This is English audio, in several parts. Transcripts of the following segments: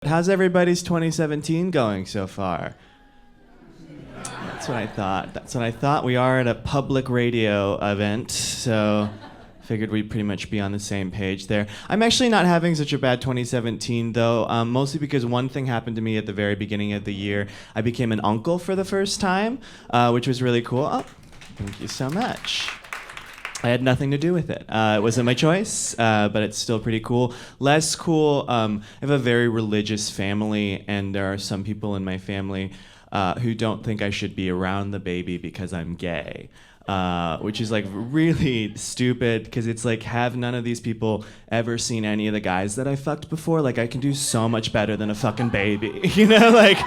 How's everybody's 2017 going so far? That's what I thought. We are at a public radio event, so figured we'd pretty much be on the same page there. I'm actually not having such a bad 2017, though, mostly because one thing happened to me at the very beginning of the year. I became an uncle for the first time, which was really cool. Oh, thank you so much. I had nothing to do with it. It wasn't my choice, but it's still pretty cool. Less cool, I have a very religious family, and there are some people in my family who don't think I should be around the baby because I'm gay, which is like really stupid because it's like, have none of these people ever seen any of the guys that I fucked before? Like, I can do so much better than a fucking baby, you know? Like,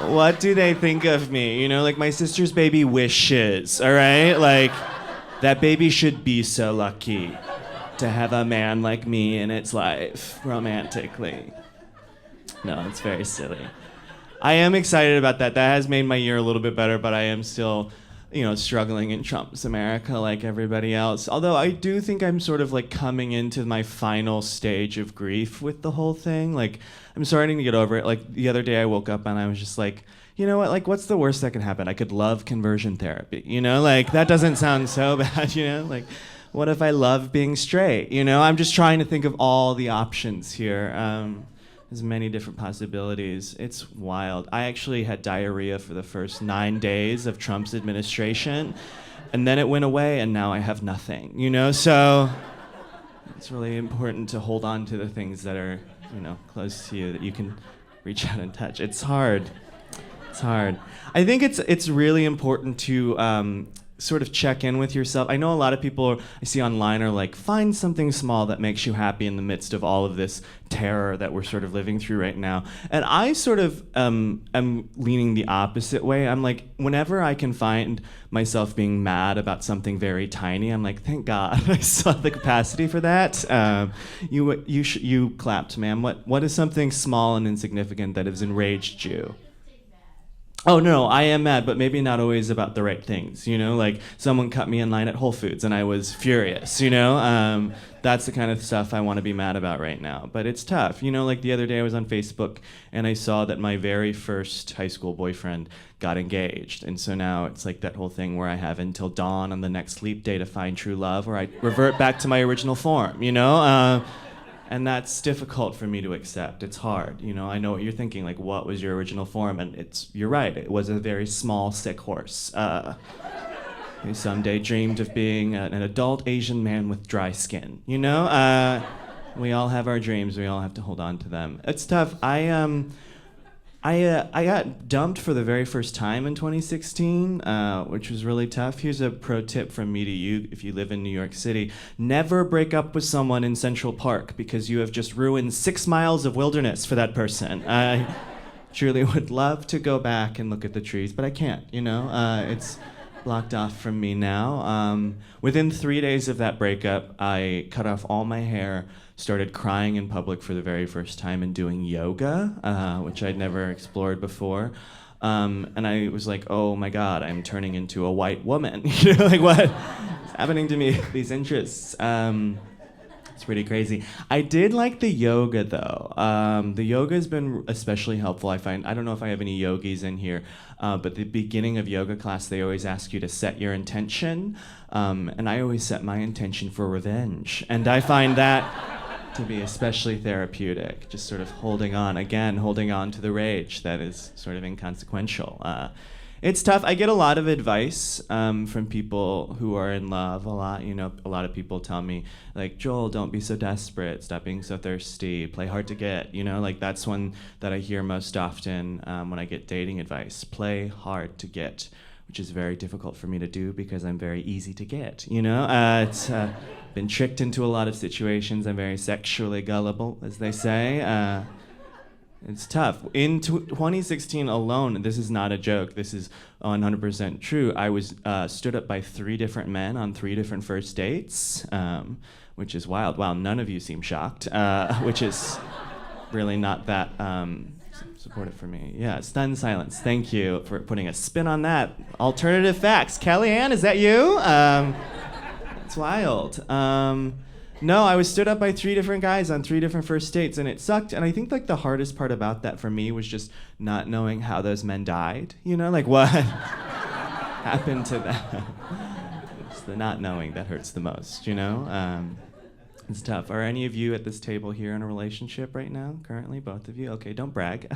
what do they think of me? You know, like my sister's baby wishes, all right? Like, that baby should be so lucky to have a man like me in its life, romantically. No, it's very silly. I am excited about that. That has made my year a little bit better, but I am still, struggling in Trump's America like everybody else. Although I do think I'm sort of like coming into my final stage of grief with the whole thing. Like, I'm starting to get over it. Like, the other day I woke up and I was just like, you know what, like, what's the worst that can happen? I could love conversion therapy, like, that doesn't sound so bad, like, what if I love being straight, I'm just trying to think of all the options here. There's many different possibilities. It's wild. I actually had diarrhea for the first 9 days of Trump's administration, and then it went away, and now I have nothing, so it's really important to hold on to the things that are, close to you, that you can reach out and touch. It's hard. It's hard. I think it's really important to sort of check in with yourself. I know a lot of people I see online are like, find something small that makes you happy in the midst of all of this terror that we're sort of living through right now. And I sort of am leaning the opposite way. I'm like, whenever I can find myself being mad about something very tiny, I'm like, thank God I still have the capacity for that. You clapped, ma'am. What is something small and insignificant that has enraged you? Oh, no, I am mad, but maybe not always about the right things, Like, someone cut me in line at Whole Foods, and I was furious, That's the kind of stuff I want to be mad about right now. But it's tough. Like the other day I was on Facebook, and I saw that my very first high school boyfriend got engaged. And so now it's like that whole thing where I have until dawn on the next leap day to find true love, or I revert back to my original form, And that's difficult for me to accept. It's hard, I know what you're thinking, like, what was your original form? And you're right, it was a very small, sick horse. Who someday dreamed of being an adult Asian man with dry skin, We all have our dreams, we all have to hold on to them. It's tough. I got dumped for the very first time in 2016, which was really tough. Here's a pro tip from me to you if you live in New York City. Never break up with someone in Central Park because you have just ruined 6 miles of wilderness for that person. I truly would love to go back and look at the trees, but I can't, It's blocked off from me now. Within 3 days of that breakup, I cut off all my hair, started crying in public for the very first time and doing yoga, which I'd never explored before. And I was like, oh my God, I'm turning into a white woman. Like, what is happening to me? These interests. It's pretty crazy. I did like the yoga, though. The yoga has been especially helpful, I find. I don't know if I have any yogis in here, but the beginning of yoga class, they always ask you to set your intention. And I always set my intention for revenge. And I find that to be especially therapeutic, just sort of holding on to the rage that is sort of inconsequential. It's tough. I get a lot of advice from people who are in love a lot. A lot of people tell me, like, Joel, don't be so desperate. Stop being so thirsty. Play hard to get. Like, that's one that I hear most often when I get dating advice. Play hard to get, which is very difficult for me to do because I'm very easy to get. It's been tricked into a lot of situations. I'm very sexually gullible, as they say. It's tough. In 2016 alone, this is not a joke, this is 100% true, I was stood up by 3 different men on 3 different first dates, which is wild. Wow, none of you seem shocked, which is really not that supportive for me. Yeah, stunned silence. Thank you for putting a spin on that. Alternative facts. Kellyanne, is that you? It's wild. No, I was stood up by 3 different guys on 3 different first dates, and it sucked. And I think like the hardest part about that for me was just not knowing how those men died. You know, like what happened to them. It's the not knowing that hurts the most. You know, it's tough. Are any of you at this table here in a relationship right now? Currently, both of you? Okay, don't brag.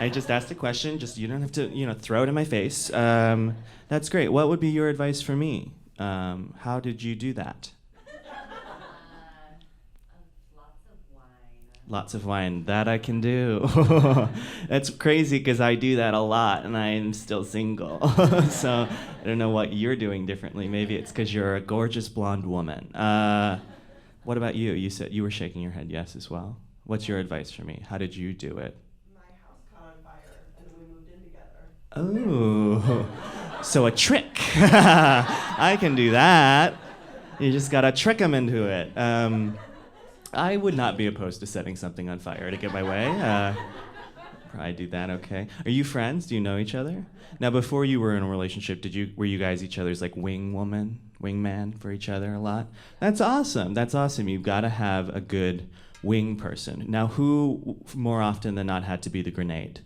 I just asked a question. Just you don't have to, throw it in my face. That's great. What would be your advice for me? How did you do that? Lots of wine. That I can do. That's crazy because I do that a lot and I'm still single. So I don't know what you're doing differently. Maybe it's because you're a gorgeous blonde woman. What about you? You said you were shaking your head yes as well. What's your advice for me? How did you do it? My house caught on fire and we moved in together. Oh, so a trick. I can do that. You just gotta trick them into it. I would not be opposed to setting something on fire to get my way. Probably do that. Okay. Are you friends? Do you know each other? Now, before you were in a relationship, were you guys each other's like wingman for each other a lot? That's awesome. That's awesome. You've got to have a good wing person. Now, who more often than not had to be the grenade?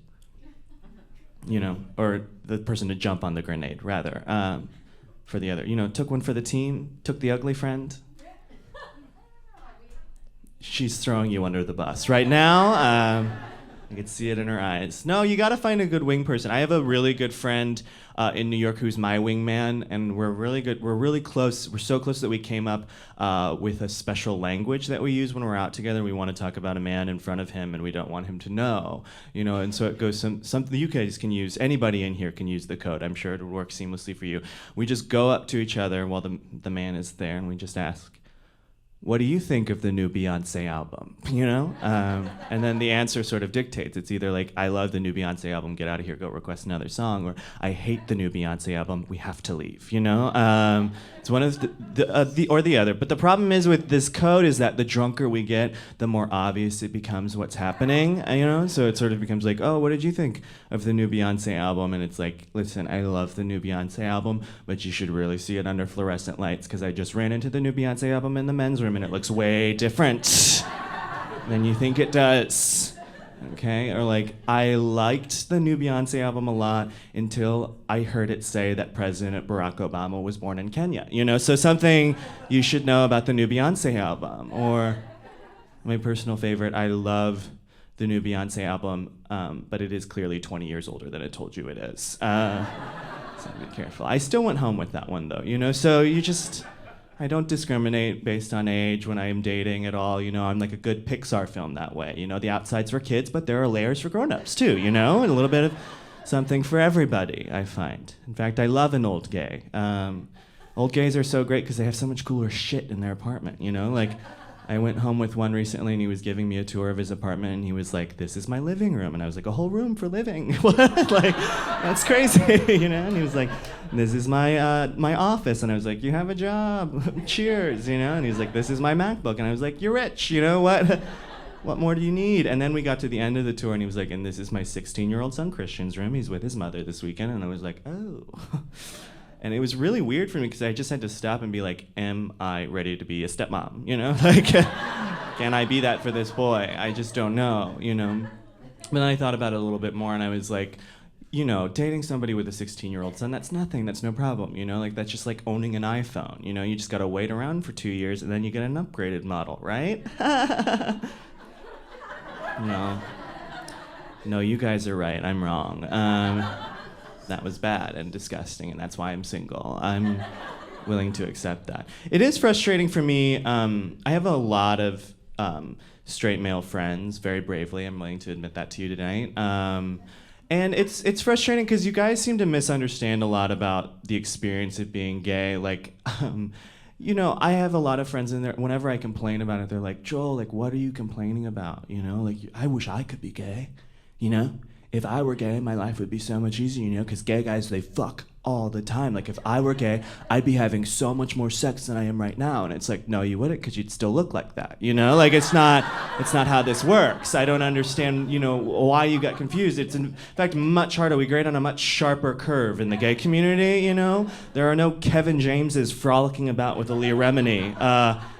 Or the person to jump on the grenade, rather, for the other. Took one for the team. Took the ugly friend. She's throwing you under the bus right now. I could see it in her eyes. No, you gotta find a good wing person. I have a really good friend in New York who's my wingman, and we're really good. We're really close. We're so close that we came up with a special language that we use when we're out together. We want to talk about a man in front of him, and we don't want him to know. And so it goes something you guys can use. Anybody in here can use the code. I'm sure it'll work seamlessly for you. We just go up to each other while the man is there, and we just ask, what do you think of the new Beyonce album? And then the answer sort of dictates. It's either like, I love the new Beyonce album, get out of here, go request another song, or I hate the new Beyonce album, we have to leave, It's one of the or the other. But the problem is with this code is that the drunker we get, the more obvious it becomes what's happening, So it sort of becomes like, oh, what did you think of the new Beyonce album? And it's like, listen, I love the new Beyonce album, but you should really see it under fluorescent lights because I just ran into the new Beyonce album in the men's room and it looks way different than you think it does. Okay? Or like, I liked the new Beyonce album a lot until I heard it say that President Barack Obama was born in Kenya. So something you should know about the new Beyonce album. Or my personal favorite, I love the new Beyonce album, but it is clearly 20 years older than it told you it is. So be careful. I still went home with that one though, so I don't discriminate based on age when I am dating at all. I'm like a good Pixar film that way. The outside's for kids, but there are layers for grown-ups too, and a little bit of something for everybody, I find. In fact, I love an old gay. Old gays are so great because they have so much cooler shit in their apartment, Like, I went home with one recently and he was giving me a tour of his apartment and he was like, this is my living room. And I was like, a whole room for living? What? Like, that's crazy, And he was like, this is my office. And I was like, you have a job. Cheers, And he's like, this is my MacBook. And I was like, you're rich, What more do you need? And then we got to the end of the tour and he was like, and this is my 16-year-old son Christian's room. He's with his mother this weekend. And I was like, oh. And it was really weird for me because I just had to stop and be like, am I ready to be a stepmom? Like, can I be that for this boy? I just don't know, But then I thought about it a little bit more and I was like, dating somebody with a 16-year-old son, that's nothing, that's no problem, Like, that's just like owning an iPhone, You just gotta wait around for 2 years and then you get an upgraded model, right? No, you guys are right, I'm wrong. That was bad and disgusting, and that's why I'm single. I'm willing to accept that. It is frustrating for me. I have a lot of straight male friends, very bravely. I'm willing to admit that to you tonight. And it's frustrating because you guys seem to misunderstand a lot about the experience of being gay. Like, I have a lot of friends in there. Whenever I complain about it, they're like, Joel, like, what are you complaining about? Like, I wish I could be gay, if I were gay, my life would be so much easier, you know, because gay guys, they fuck all the time. Like, if I were gay, I'd be having so much more sex than I am right now. And it's like, no, you wouldn't, because you'd still look like that, you know? Like, it's not how this works. I don't understand, you know, why you got confused. It's, in fact, much harder. We grade on a much sharper curve in the gay community, you know? There are no Kevin Jameses frolicking about with a Leah Remini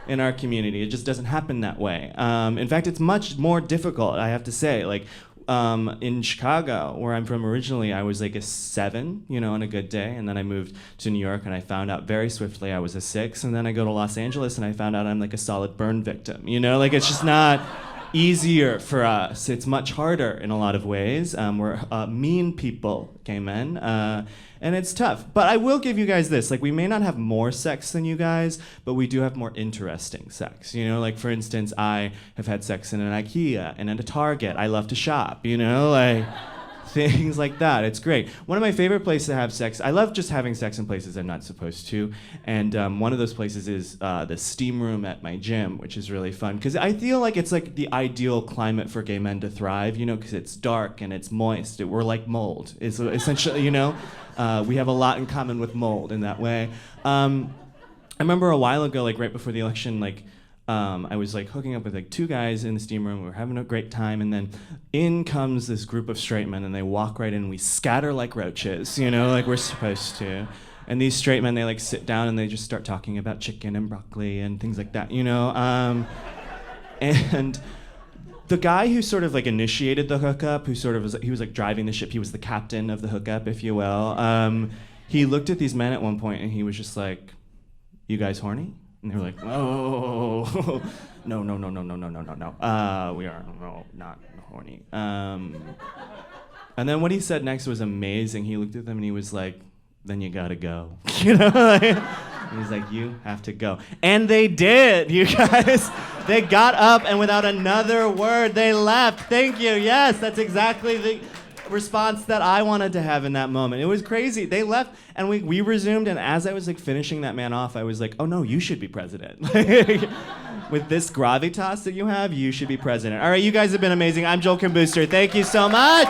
in our community. It just doesn't happen that way. In fact, it's much more difficult, I have to say. Like, in Chicago, where I'm from originally, I was like a 7, you know, on a good day, and then I moved to New York, and I found out very swiftly I was a 6, and then I go to Los Angeles, and I found out I'm like a solid burn victim, you know? Like, it's just not easier for us. It's much harder in a lot of ways. We're mean people, gay men, and it's tough. But I will give you guys this. Like, we may not have more sex than you guys, but we do have more interesting sex. You know, like, for instance, I have had sex in an IKEA and at a Target. I love to shop, you know, like things like that. It's great. One of my favorite places to have sex, I love just having sex in places I'm not supposed to. And one of those places is the steam room at my gym, which is really fun. Because I feel like it's like the ideal climate for gay men to thrive, you know, because it's dark and it's moist. We're like mold, is essentially, you know. We have a lot in common with mold in that way. I remember a while ago, like right before the election, like I was like hooking up with like 2 guys in the steam room. We were having a great time, and then in comes this group of straight men, and they walk right in. We scatter like roaches, you know, like we're supposed to. And these straight men, they like sit down and they just start talking about chicken and broccoli and things like that, you know. And the guy who sort of like initiated the hookup, who sort of was, he was like driving the ship, he was the captain of the hookup, if you will. He looked at these men at one point and he was just like, "You guys horny?" And they were like, "Oh, no. We are not horny." And then what he said next was amazing. He looked at them and he was like, "Then you gotta go." You know? And he's like, "You have to go." And they did, you guys. They got up and without another word, they left. Thank you. Yes, that's exactly the response that I wanted to have in that moment. It was crazy. They left and we resumed, and as I was like finishing that man off, I was like, "Oh no, you should be president." With this gravitas that you have, you should be president. All right, you guys have been amazing. I'm Joel Kim Booster. Thank you so much.